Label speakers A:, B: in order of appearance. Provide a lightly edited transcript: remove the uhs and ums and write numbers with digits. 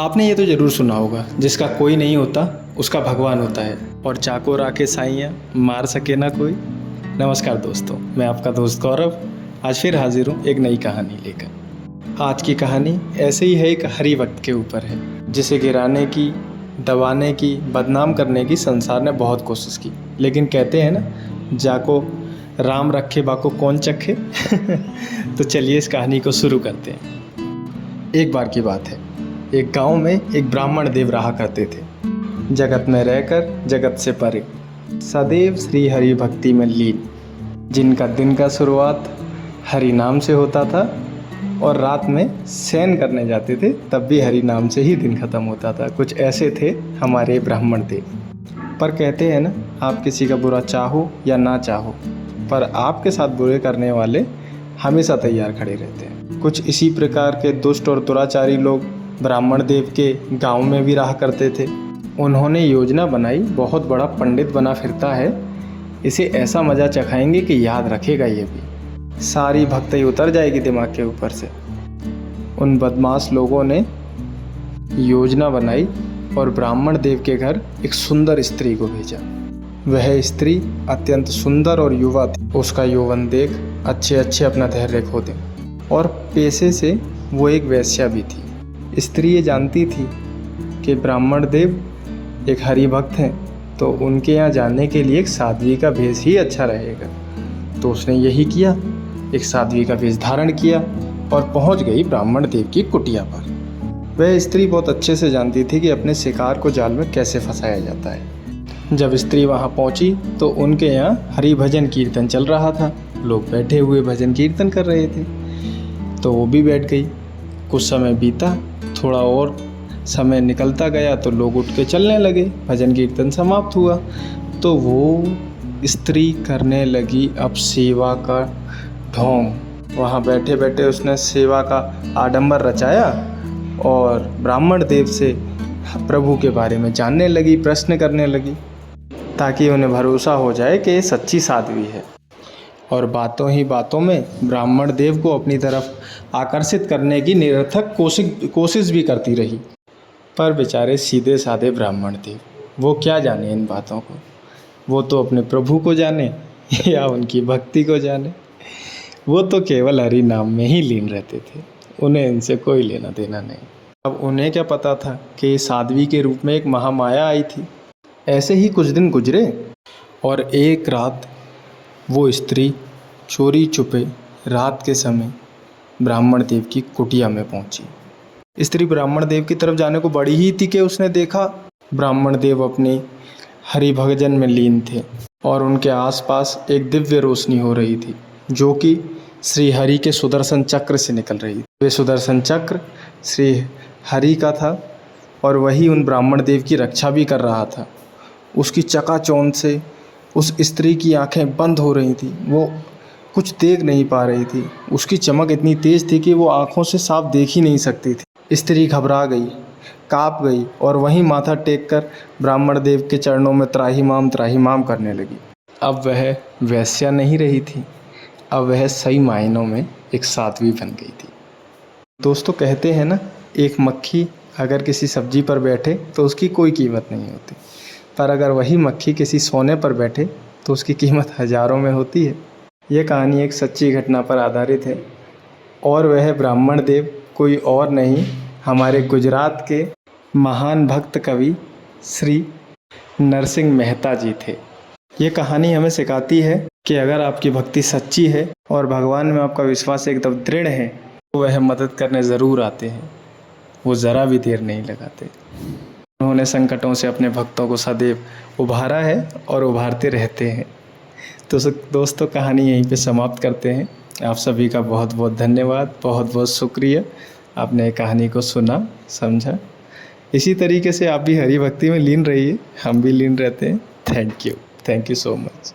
A: आपने ये तो ज़रूर सुना होगा, जिसका कोई नहीं होता उसका भगवान होता है, और चाकोर आके साइयाँ मार सके ना कोई। नमस्कार दोस्तों, मैं आपका दोस्त गौरव आज फिर हाजिर हूँ एक नई कहानी लेकर। आज की कहानी ऐसे ही है, एक हरि भक्त के ऊपर है, जिसे गिराने की, दबाने की, बदनाम करने की संसार ने बहुत कोशिश की, लेकिन कहते हैं ना, जाको राम रखे बाको कौन चखे। तो चलिए इस कहानी को शुरू करते हैं। एक बार की बात है, एक गांव में एक ब्राह्मण देव रहा करते थे। जगत में रहकर जगत से परे, सदैव श्री हरि भक्ति में लीन, जिनका दिन का शुरुआत हरि नाम से होता था और रात में शयन करने जाते थे तब भी हरि नाम से ही दिन ख़त्म होता था। कुछ ऐसे थे हमारे ब्राह्मण देव। पर कहते हैं ना, आप किसी का बुरा चाहो या ना चाहो, पर आपके साथ बुरे करने वाले हमेशा तैयार खड़े रहते हैं। कुछ इसी प्रकार के दुष्ट और दुराचारी लोग ब्राह्मण देव के गांव में भी रहा करते थे। उन्होंने योजना बनाई, बहुत बड़ा पंडित बना फिरता है, इसे ऐसा मज़ा चखाएंगे कि याद रखेगा ये भी, सारी भक्ति उतर जाएगी दिमाग के ऊपर से। उन बदमाश लोगों ने योजना बनाई और ब्राह्मण देव के घर एक सुंदर स्त्री को भेजा। वह स्त्री अत्यंत सुंदर और युवा थी। उसका यौवन देख अच्छे अच्छे अपना धैर्य खो दे, और पेशे से वो एक वेश्या भी थी। स्त्री ये जानती थी कि ब्राह्मण देव एक हरि भक्त हैं, तो उनके यहाँ जाने के लिए एक साध्वी का भेष ही अच्छा रहेगा। तो उसने यही किया, एक साध्वी का वेश धारण किया और पहुंच गई ब्राह्मण देव की कुटिया पर। वह स्त्री बहुत अच्छे से जानती थी कि अपने शिकार को जाल में कैसे फंसाया जाता है। जब स्त्री वहां पहुंची तो उनके यहाँ हरि भजन कीर्तन चल रहा था। लोग बैठे हुए भजन कीर्तन कर रहे थे, तो वो भी बैठ गई। कुछ समय बीता, थोड़ा और समय निकलता गया तो लोग उठ के चलने लगे। भजन कीर्तन समाप्त हुआ तो वो स्त्री करने लगी अब सेवा का ढोंग। वहाँ बैठे बैठे उसने सेवा का आडंबर रचाया और ब्राह्मण देव से प्रभु के बारे में जानने लगी, प्रश्न करने लगी, ताकि उन्हें भरोसा हो जाए कि ये सच्ची साध्वी है। और बातों ही बातों में ब्राह्मण देव को अपनी तरफ आकर्षित करने की निरर्थक कोशिश भी करती रही। पर बेचारे सीधे साधे ब्राह्मण देव, वो क्या जाने इन बातों को। वो तो अपने प्रभु को जाने या उनकी भक्ति को जाने। वो तो केवल हरि नाम में ही लीन रहते थे, उन्हें इनसे कोई लेना देना नहीं। अब उन्हें क्या पता था कि साध्वी के रूप में एक महामाया आई थी। ऐसे ही कुछ दिन गुजरे और एक रात वो स्त्री चोरी छुपे रात के समय ब्राह्मण देव की कुटिया में पहुंची। स्त्री ब्राह्मण देव की तरफ जाने को बढ़ी ही थी कि उसने देखा ब्राह्मण देव अपनी हरि भजन में लीन थे और उनके आसपास एक दिव्य रोशनी हो रही थी, जो कि श्री हरि के सुदर्शन चक्र से निकल रही थी। वे सुदर्शन चक्र श्री हरि का था और वही उन ब्राह्मण देव की रक्षा भी कर रहा था। उसकी चकाचौंध से उस स्त्री की आंखें बंद हो रही थी, वो कुछ देख नहीं पा रही थी। उसकी चमक इतनी तेज थी कि वो आंखों से साफ देख ही नहीं सकती थी। स्त्री घबरा गई, काँप गई और वहीं माथा टेक कर ब्राह्मण देव के चरणों में त्राहिमाम करने लगी। अब वह वेश्या नहीं रही थी, अब वह सही मायनों में एक साध्वी बन गई थी। दोस्तों, कहते हैं ना, एक मक्खी अगर किसी सब्जी पर बैठे तो उसकी कोई कीमत नहीं होती, पर अगर वही मक्खी किसी सोने पर बैठे तो उसकी कीमत हज़ारों में होती है। यह कहानी एक सच्ची घटना पर आधारित है और वह ब्राह्मण देव कोई और नहीं, हमारे गुजरात के महान भक्त कवि श्री नरसिंह मेहता जी थे। ये कहानी हमें सिखाती है कि अगर आपकी भक्ति सच्ची है और भगवान में आपका विश्वास एकदम दृढ़ है, तो वह मदद करने ज़रूर आते हैं, वो ज़रा भी देर नहीं लगाते। उन्होंने संकटों से अपने भक्तों को सदैव उभारा है और उभारते रहते हैं। तो दोस्तों, कहानी यहीं पे समाप्त करते हैं। आप सभी का बहुत बहुत धन्यवाद, बहुत बहुत शुक्रिया, आपने कहानी को सुना, समझा। इसी तरीके से आप भी हरि भक्ति में लीन रहिए, हम भी लीन रहते हैं। Thank you so much.